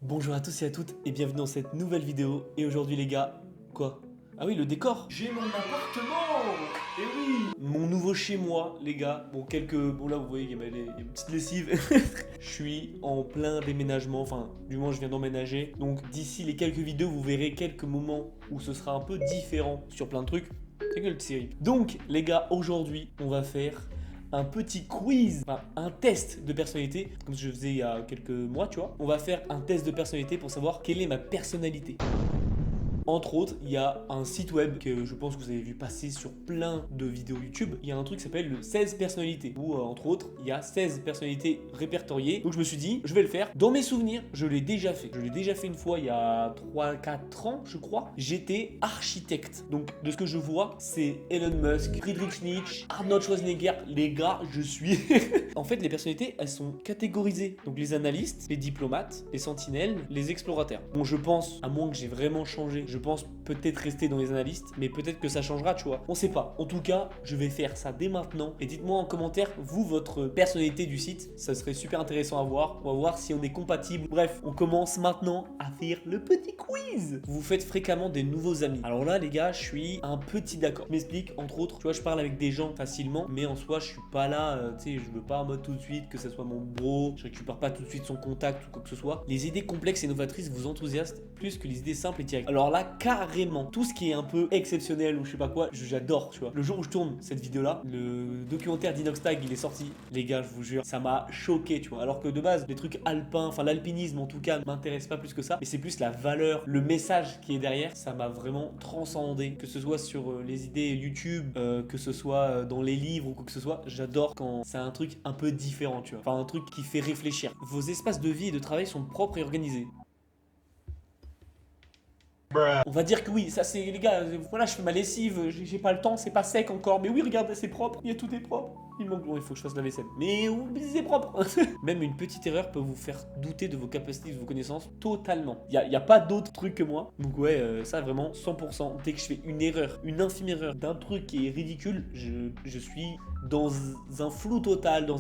Bonjour à tous et à toutes et bienvenue dans cette nouvelle vidéo. Et aujourd'hui les gars, quoi? Ah oui, le décor. J'ai mon appartement. Et oui, mon nouveau chez moi les gars. Bon là vous voyez il y a une petite lessive. Je suis en plein déménagement, enfin du moins je viens d'emménager. Donc d'ici les quelques vidéos vous verrez quelques moments où ce sera un peu différent sur plein de trucs. C'est quelle série? Donc les gars, aujourd'hui on va faire un petit quiz, enfin un test de personnalité, comme je faisais il y a quelques mois, tu vois. On va faire un test de personnalité pour savoir quelle est ma personnalité. Entre autres, il y a un site web que je pense que vous avez vu passer sur plein de vidéos YouTube. Il y a un truc qui s'appelle le 16 personnalités, où entre autres, il y a 16 personnalités répertoriées. Donc je me suis dit, je vais le faire. Dans mes souvenirs, je l'ai déjà fait. Je l'ai déjà fait une fois il y a 3-4 ans, je crois. J'étais architecte. Donc de ce que je vois, c'est Elon Musk, Friedrich Nietzsche, Arnold Schwarzenegger. Les gars, je suis... En fait, les personnalités, elles sont catégorisées. Donc les analystes, les diplomates, les sentinelles, les explorateurs. Bon, je pense, à moins que j'ai vraiment changé, je pense peut-être rester dans les analystes, mais peut-être que ça changera, tu vois. On sait pas. En tout cas, je vais faire ça dès maintenant. Et dites-moi en commentaire, vous, votre personnalité du site. Ça serait super intéressant à voir. On va voir si on est compatible. Bref, on commence maintenant à faire le petit quiz. Vous faites fréquemment des nouveaux amis. Alors là, les gars, je suis un petit d'accord. Je m'explique, entre autres, tu vois, je parle avec des gens facilement, mais en soi, je suis pas là, tu sais, je veux pas en mode tout de suite que ça soit mon bro. Je récupère pas tout de suite son contact ou quoi que ce soit. Les idées complexes et novatrices vous enthousiasment plus que les idées simples et directes. Alors là, carrément, tout ce qui est un peu exceptionnel ou je sais pas quoi, j'adore, tu vois. Le jour où je tourne cette vidéo-là, le documentaire d'Inoxtag, il est sorti. Les gars, je vous jure, ça m'a choqué, tu vois. Alors que de base, les trucs alpins, enfin l'alpinisme en tout cas, m'intéresse pas plus que ça. Mais c'est plus la valeur, le message qui est derrière, ça m'a vraiment transcendé. Que ce soit sur les idées YouTube, que ce soit dans les livres ou quoi que ce soit, j'adore quand c'est un truc un peu différent, tu vois. Enfin, un truc qui fait réfléchir. Vos espaces de vie et de travail sont propres et organisés. On va dire que oui, ça c'est les gars, voilà, je fais ma lessive, j'ai pas le temps, c'est pas sec encore, mais oui, regardez, c'est propre, il y a tout est propre. Il manque, bon, il faut que je fasse la vaisselle. Mais c'est propre. Même une petite erreur peut vous faire douter de vos capacités, de vos connaissances totalement. Il y a pas d'autre truc que moi. Donc ouais, ça vraiment 100%. Dès que je fais une erreur, une infime erreur d'un truc qui est ridicule, je suis dans un flou total,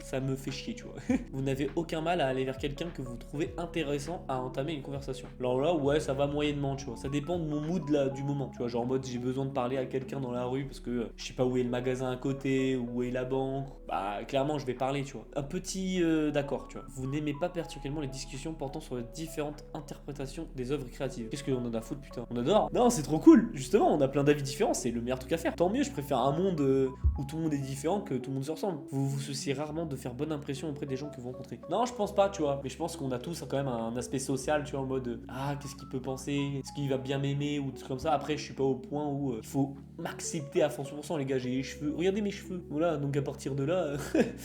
ça me fait chier, tu vois. Vous n'avez aucun mal à aller vers quelqu'un que vous trouvez intéressant à entamer une conversation. Alors là, ouais, ça va moyennement, tu vois. Ça dépend de mon mood là, du moment. Tu vois, genre en mode j'ai besoin de parler à quelqu'un dans la rue parce que je sais pas où est le magasin à côté, où est la banque. Bah clairement, je vais parler, tu vois. Un petit d'accord, tu vois. Vous n'aimez pas particulièrement les discussions portant sur les différentes interprétations des œuvres créatives. Qu'est-ce qu'on en a à foutre, putain? On adore. Non, c'est trop cool. Justement, on a plein d'avis différents. C'est le meilleur truc à faire. Tant mieux, je préfère un monde où tout le monde est différent que tout le monde se ressemble. Vous vous souciez rarement de faire bonne impression auprès des gens que vous rencontrez. Non, je pense pas, tu vois. Mais je pense qu'on a tous quand même un aspect social, tu vois, en mode ah, qu'est-ce qu'il peut penser? Est-ce qu'il va bien m'aimer ou des trucs comme ça. Après, je suis pas au point où il faut m'accepter à 100%, les gars. J'ai les cheveux. Regardez mes cheveux. Voilà, donc à partir de là,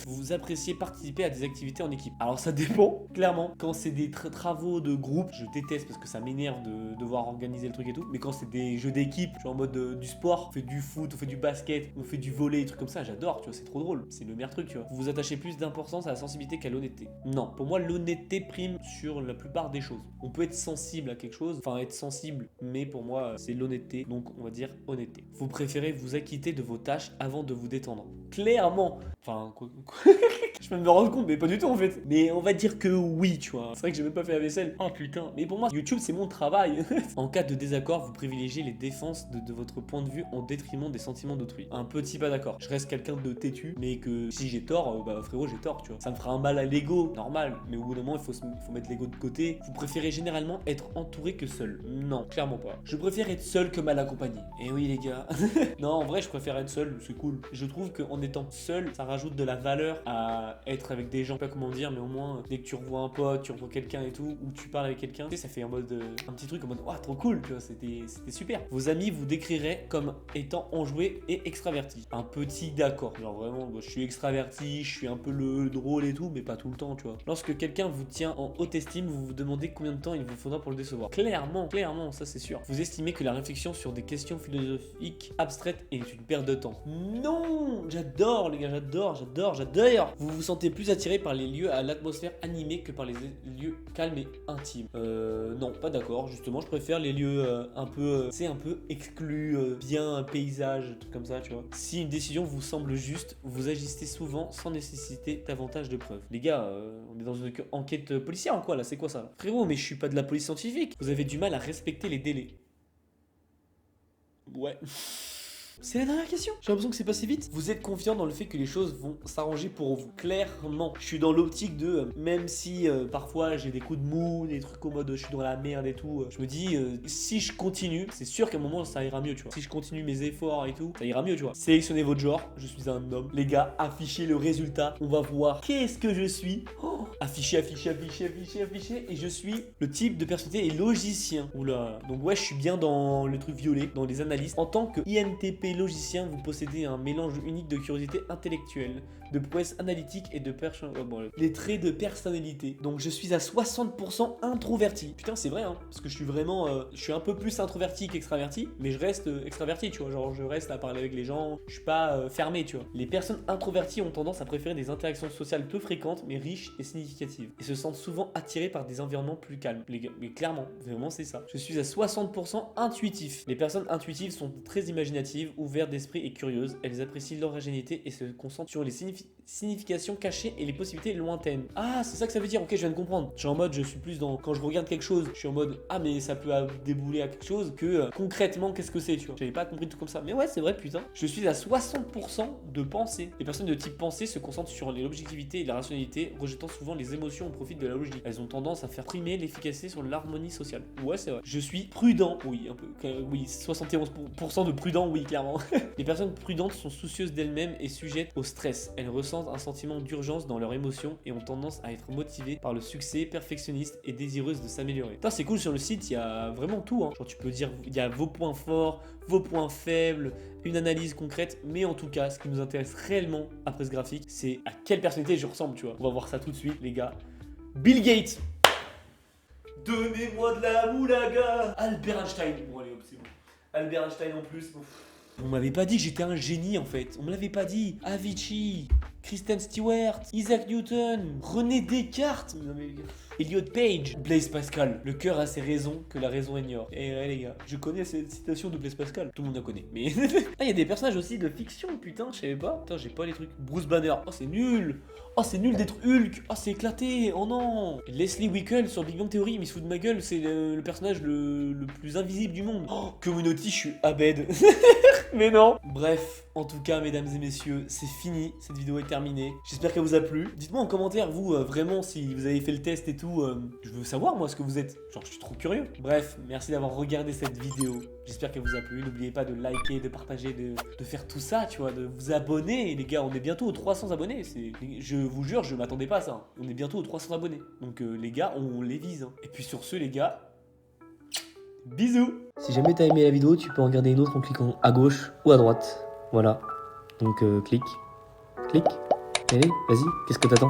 vous appréciez participer à des activités en équipe. Alors ça dépend, clairement. Quand c'est des travaux de groupe, je déteste parce que ça m'énerve de devoir organiser le truc et tout. Mais quand c'est des jeux d'équipe, genre en mode du sport, on fait du foot, on fait du basket, on fait du volley, des trucs comme ça, j'adore, tu vois, c'est trop drôle. C'est le meilleur truc, tu vois. Vous vous attachez plus d'importance à la sensibilité qu'à l'honnêteté. Non, pour moi, l'honnêteté prime sur la plupart des choses. On peut être sensible à quelque chose, enfin être sensible, mais pour moi, c'est l'honnêteté, donc on va dire honnêteté. Vous préférez vous acquitter de vos tâches avant de vous détendre. Clairement. Enfin, je peux me rendre compte, mais pas du tout en fait. Mais on va dire que oui, tu vois. C'est vrai que j'ai même pas fait la vaisselle. Oh putain. Mais pour moi, YouTube, c'est mon travail. En cas de désaccord, vous privilégiez les défenses de votre point de vue en détriment des sentiments d'autrui. Un petit pas d'accord. Je reste quelqu'un de têtu, mais que si j'ai tort, bah frérot, j'ai tort, tu vois. Ça me fera un mal à l'ego, normal. Mais au bout d'un moment, il faut mettre l'ego de côté. Vous préférez généralement être entouré que seul. Non, clairement pas. Je préfère être seul que mal accompagné. Et oui, les gars. Non, en vrai, je préfère être seul, c'est cool. Je trouve qu'en étant seul, ça rajoute de la valeur à être avec des gens. Je sais pas comment dire, mais au moins, dès que tu revois un pote, tu revois quelqu'un et tout, ou tu parles avec quelqu'un, tu sais, ça fait en mode un petit truc en mode, waouh, trop cool, tu vois, c'était super. Vos amis vous décriraient comme étant enjoué et extraverti. Un petit d'accord. Genre vraiment, je suis extraverti, je suis un peu le drôle et tout, mais pas tout le temps, tu vois. Lorsque quelqu'un vous tient en haute estime, vous vous demandez combien de temps il vous faudra pour le décevoir. Clairement, ça c'est sûr. Vous estimez que la réflexion sur des questions philosophiques abstraites est une perte de temps. Non, j'adore les gars, j'adore. Vous vous sentez plus attiré par les lieux à l'atmosphère animée que par les lieux calmes et intimes. Non, pas d'accord. Justement, je préfère les lieux un peu, c'est un peu exclus, bien paysage, trucs comme ça, tu vois. Si une décision vous semble juste, vous agissez souvent sans nécessiter davantage de preuves. Les gars, on est dans une enquête policière ou quoi là? C'est quoi ça là? Frérot, mais je suis pas de la police scientifique. Vous avez du mal à respecter les délais. Ouais. C'est la dernière question. J'ai l'impression que c'est passé vite. Vous êtes confiant dans le fait que les choses vont s'arranger pour vous. Clairement, je suis dans l'optique de, même si parfois j'ai des coups de mou, des trucs en mode je suis dans la merde et tout, je me dis, si je continue, c'est sûr qu'à un moment ça ira mieux, tu vois. Si je continue mes efforts et tout, ça ira mieux, tu vois. Sélectionnez votre genre, je suis un homme. Les gars, affichez le résultat. On va voir qu'est-ce que je suis. Oh, afficher, et je suis le type de personnalité et logicien. Oula. Donc ouais, je suis bien dans le truc violet, dans les analyses. En tant que INTP logicien, vous possédez un mélange unique de curiosité intellectuelle, de prouesse analytique et de les traits de personnalité. Donc je suis à 60% introverti. Putain, c'est vrai, hein, parce que je suis vraiment, je suis un peu plus introverti qu'extraverti, mais je reste extraverti, tu vois. Genre, je reste à parler avec les gens, je suis pas fermé, tu vois. Les personnes introverties ont tendance à préférer des interactions sociales peu fréquentes, mais riches et significatives, et se sentent souvent attirées par des environnements plus calmes. Les gars, mais clairement, vraiment, c'est ça. Je suis à 60% intuitif. Les personnes intuitives sont très imaginatives, ouvertes d'esprit et curieuses. Elles apprécient l'origинalité et se concentrent sur les significations cachées et les possibilités lointaines. Ah, c'est ça que ça veut dire. Ok, je viens de comprendre. Je suis en mode, je suis plus dans quand je regarde quelque chose, je suis en mode ah mais ça peut débouler à quelque chose que concrètement qu'est-ce que c'est, tu vois. J'avais pas compris tout comme ça. Mais ouais, c'est vrai, putain. Je suis à 60% de pensée. Les personnes de type pensée se concentrent sur l'objectivité et la rationalité, rejetant souvent les émotions au profit de la logique. Elles ont tendance à faire primer l'efficacité sur l'harmonie sociale. Ouais, c'est vrai. Je suis prudent. Oui, un peu. Oui, 71% de prudent, oui, clairement. Les personnes prudentes sont soucieuses d'elles-mêmes et sujettes au stress. Elles ressentent un sentiment d'urgence dans leurs émotions et ont tendance à être motivées par le succès, perfectionnistes et désireuses de s'améliorer. Putain, c'est cool, sur le site, il y a vraiment tout, hein. Genre tu peux dire, il y a vos points forts, vos points faibles, une analyse concrète, mais en tout cas, ce qui nous intéresse réellement après ce graphique, c'est à quelle personnalité je ressemble, tu vois. On va voir ça tout de suite, les gars. Bill Gates. Donnez-moi de la moulaga. Albert Einstein. Bon, allez, hop, c'est bon. Albert Einstein en plus. Ouf. On m'avait pas dit que j'étais un génie en fait. On me l'avait pas dit. Avicii, Kristen Stewart, Isaac Newton, René Descartes, Elliot Page, Blaise Pascal. Le cœur a ses raisons que la raison ignore. Et ouais les gars, je connais cette citation de Blaise Pascal. Tout le monde la connaît. Mais ah, il y a des personnages aussi de fiction, putain, je savais pas. Putain, j'ai pas les trucs. Bruce Banner. Oh, c'est nul. Oh, c'est nul d'être Hulk. Oh, c'est éclaté. Oh non. Leslie Wickle sur Big Bang Theory, mais il se fout de ma gueule. C'est le personnage le plus invisible du monde. Oh, Community, je suis Abed. Mais non. Bref, en tout cas, mesdames et messieurs, c'est fini. Cette vidéo est terminée. J'espère qu'elle vous a plu. Dites-moi en commentaire, vous, vraiment, si vous avez fait le test et tout. Je veux savoir, moi, ce que vous êtes. Genre, je suis trop curieux. Bref, merci d'avoir regardé cette vidéo. J'espère qu'elle vous a plu. N'oubliez pas de liker, de partager, de faire tout ça, tu vois, de vous abonner. Et les gars, on est bientôt aux 300 abonnés. Je vous jure, je m'attendais pas à ça. On est bientôt aux 300 abonnés. Donc, les gars, on les vise. Hein. Et puis sur ce, les gars, bisous. Si jamais t'as aimé la vidéo, tu peux en regarder une autre en cliquant à gauche ou à droite. Voilà. Donc, clique. Allez, vas-y, qu'est-ce que t'attends?